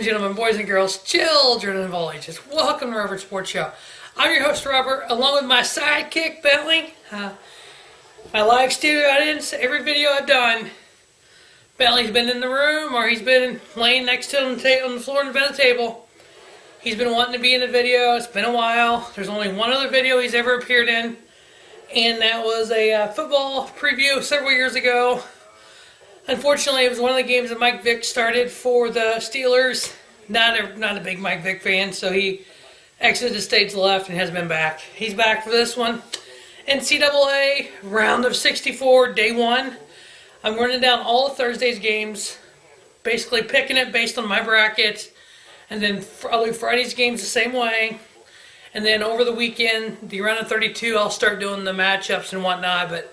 and gentlemen, boys and girls, children of all ages, welcome to Robert Sports Show. I'm your host, Robert, along with my sidekick, Bentley. My live studio audience, every video I've done, Bentley's been in the room or he's been laying next to him on the floor in the table. He's been wanting to be in the video. It's been a while. There's only one other video he's ever appeared in, and that was a football preview several years ago. Unfortunately, it was one of the games that Mike Vick started for the Steelers. Not a big Mike Vick fan, so he exited the stage left and has been back. He's back for this one. NCAA round of 64, day one. I'm running down all of Thursday's games, basically picking it based on my bracket, and then I'll do Friday's games the same way. And then over the weekend, the round of 32, I'll start doing the matchups and whatnot. But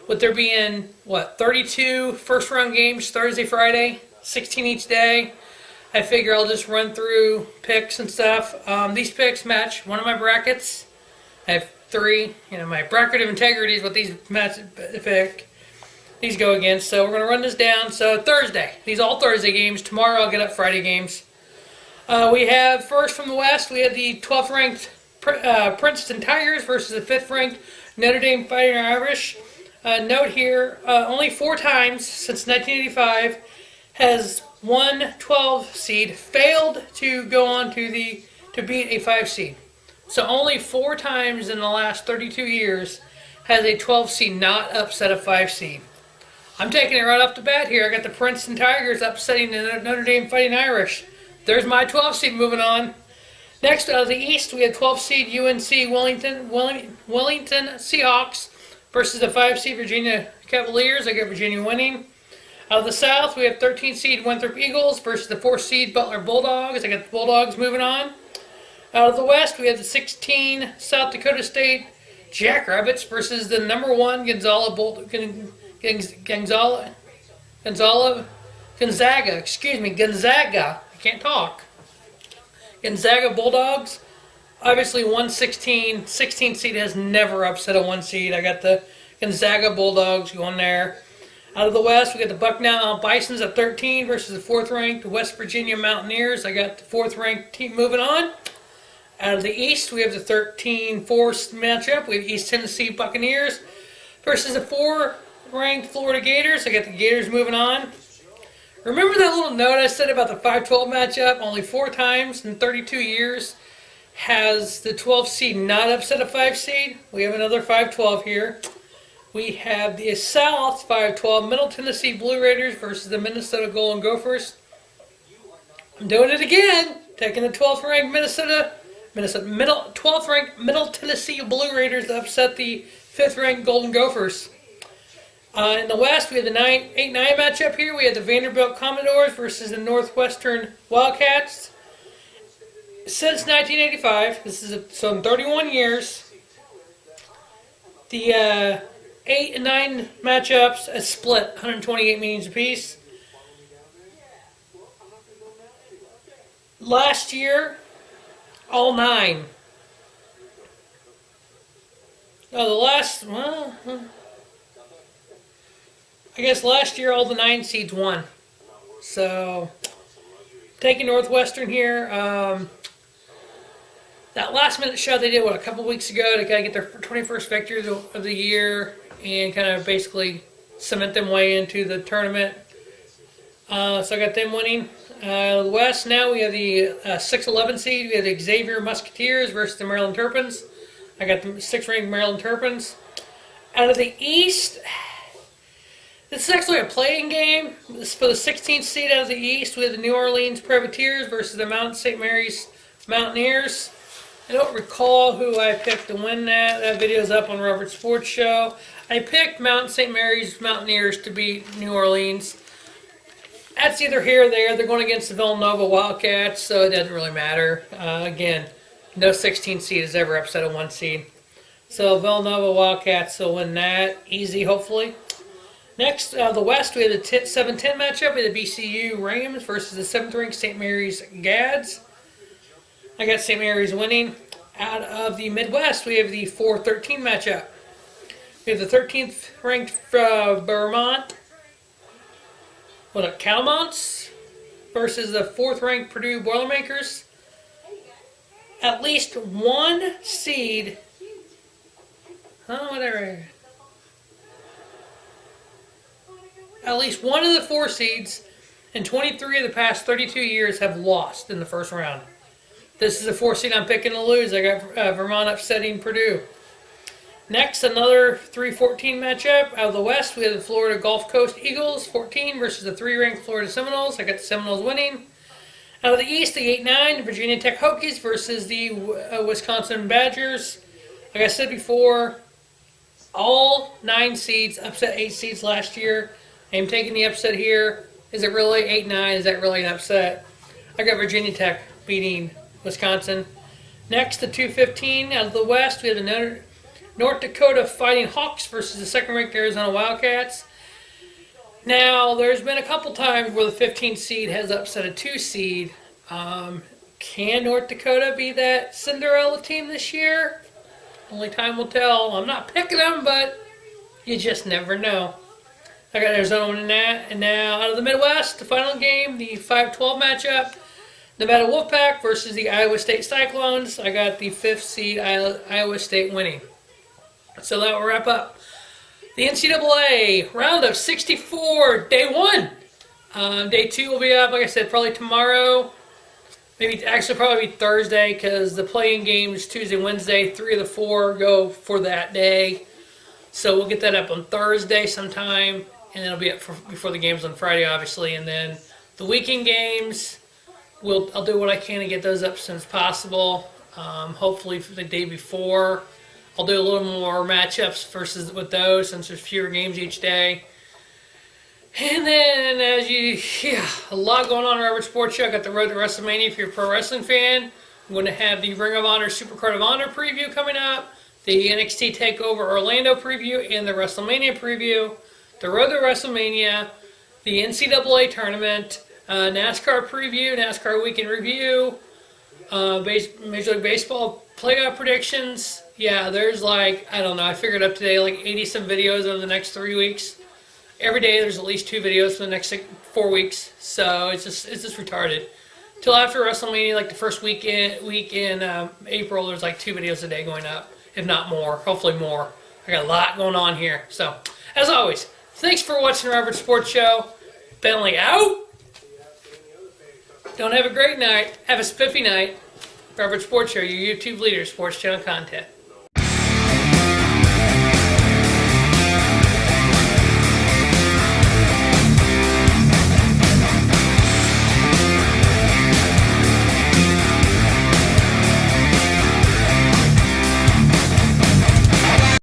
with there being, 32 first-round games Thursday, Friday, 16 each day, I figure I'll just run through picks and stuff. These picks match one of my brackets. I have three. My bracket of integrity is what these these go against. So we're going to run this down. So Thursday, these all Thursday games. Tomorrow I'll get up Friday games. We have first from the West, we have the 12th ranked Princeton Tigers versus the 5th ranked Notre Dame Fighting Irish. Note here, only 4 times since 1985 has one 12 seed failed to go on to beat a 5 seed. So only 4 times in the last 32 years has a 12 seed not upset a 5 seed. I'm taking it right off the bat here. I got the Princeton Tigers upsetting the Notre Dame Fighting Irish. There's my 12 seed moving on. Next, out of the East, we have 12 seed UNC Wellington Seahawks versus the 5 seed Virginia Cavaliers. I got Virginia winning. Out of the South, we have 13 seed Winthrop Eagles versus the 4 seed Butler Bulldogs. I got the Bulldogs moving on. Out of the West, we have the 16 South Dakota State Jackrabbits versus the number 1 Gonzaga. I can't talk. Gonzaga Bulldogs. Obviously, 116 seed has never upset a 1 seed. I got the Gonzaga Bulldogs going there. Out of the West, we got the Bucknell Bisons at 13 versus the 4th ranked West Virginia Mountaineers. I got the 4th ranked team moving on. Out of the East, we have the 13-4 matchup. We have East Tennessee Buccaneers versus the 4th ranked Florida Gators. I got the Gators moving on. Remember that little note I said about the 5-12 matchup? Only 4 times in 32 years has the 12 seed not upset a 5 seed. We have another 5-12 here. We have the South 5-12 Middle Tennessee Blue Raiders versus the Minnesota Golden Gophers. I'm doing it again. Taking the 12th ranked 12th ranked Middle Tennessee Blue Raiders to upset the 5th ranked Golden Gophers. In the West, we have the 8-9 matchup here. We have the Vanderbilt Commodores versus the Northwestern Wildcats. Since 1985, this is so in 31 years, the 8 and 9 matchups are split 128 meetings apiece. Last year, all 9. I guess last year all the 9 seeds won. So, taking Northwestern here. That last minute shot they did, a couple weeks ago to kind of get their 21st victory of the year and kind of basically cement them way into the tournament. So I got them winning. The West, now we have the 6-11 seed. We have the Xavier Musketeers versus the Maryland Terrapins. I got the 6th ranked Maryland Terrapins. Out of the East, this is actually a playing game. This is for the 16th seed out of the East. We have the New Orleans Privateers versus the Mount St. Mary's Mountaineers. I don't recall who I picked to win that. That video's up on Robert Sports Show. I picked Mount St. Mary's Mountaineers to beat New Orleans. That's either here or there. They're going against the Villanova Wildcats, so it doesn't really matter. Again, no 16 seed has ever upset a 1 seed. So Villanova Wildcats will win that. Easy, hopefully. Next, the West, we have the 7-10 matchup. We have the BCU Rams versus the 7th ranked St. Mary's Gads. I got St. Mary's winning. Out of the Midwest, we have the 4-13 matchup. We have the 13th ranked Vermont. Calamounts versus the 4th-ranked Purdue Boilermakers. At least one seed. Whatever. At least one of the 4 seeds in 23 of the past 32 years have lost in the first round. This is the 4 seed I'm picking to lose. I got Vermont upsetting Purdue. Next, another 3-14 matchup. Out of the West, we have the Florida Gulf Coast Eagles, 14, versus the 3-ranked Florida Seminoles. I got the Seminoles winning. Out of the East, the 8-9 Virginia Tech Hokies versus the Wisconsin Badgers. Like I said before, all 9 seeds upset 8 seeds last year. I'm taking the upset here. Is it really 8-9? Is that really an upset? I got Virginia Tech beating Wisconsin. Next, the 2-15 out of the West, we have the North Dakota Fighting Hawks versus the 2nd-ranked Arizona Wildcats. Now, there's been a couple times where the 15 seed has upset a 2 seed. Can North Dakota be that Cinderella team this year? Only time will tell. I'm not picking them, but you just never know. I got Arizona winning that. And now, out of the Midwest, the final game, the 5-12 matchup. Nevada Wolfpack versus the Iowa State Cyclones. I got the 5th seed Iowa State winning. So that will wrap up the NCAA round of 64, day 1. Day 2 will be up, like I said, probably tomorrow. Probably Thursday, because the playing games Tuesday, Wednesday, 3 of the 4 go for that day. So we'll get that up on Thursday sometime, and it'll be up before the games on Friday, obviously. And then the weekend games, I'll do what I can to get those up as soon as possible. Hopefully for the day before. I'll do a little more matchups with those, since there's fewer games each day. And then, a lot going on in Robert Sports Show. I got the Road to WrestleMania if you're a pro wrestling fan. I'm going to have the Ring of Honor Supercard of Honor preview coming up, the NXT TakeOver Orlando preview, and the WrestleMania preview, the Road to WrestleMania, the NCAA tournament, NASCAR preview, NASCAR weekend review, Major League Baseball playoff predictions. Yeah, there's I figured up today 80-some videos over the next 3 weeks. Every day there's at least 2 videos for the next 4 weeks. So it's just retarded. Till after WrestleMania, the first week in April, there's 2 videos a day going up, if not more. Hopefully more. I got a lot going on here. So, as always, thanks for watching the Robert Sports Show. Bentley out. Don't have a great night. Have a spiffy night. Robert Sports Show, your YouTube leader, sports channel content.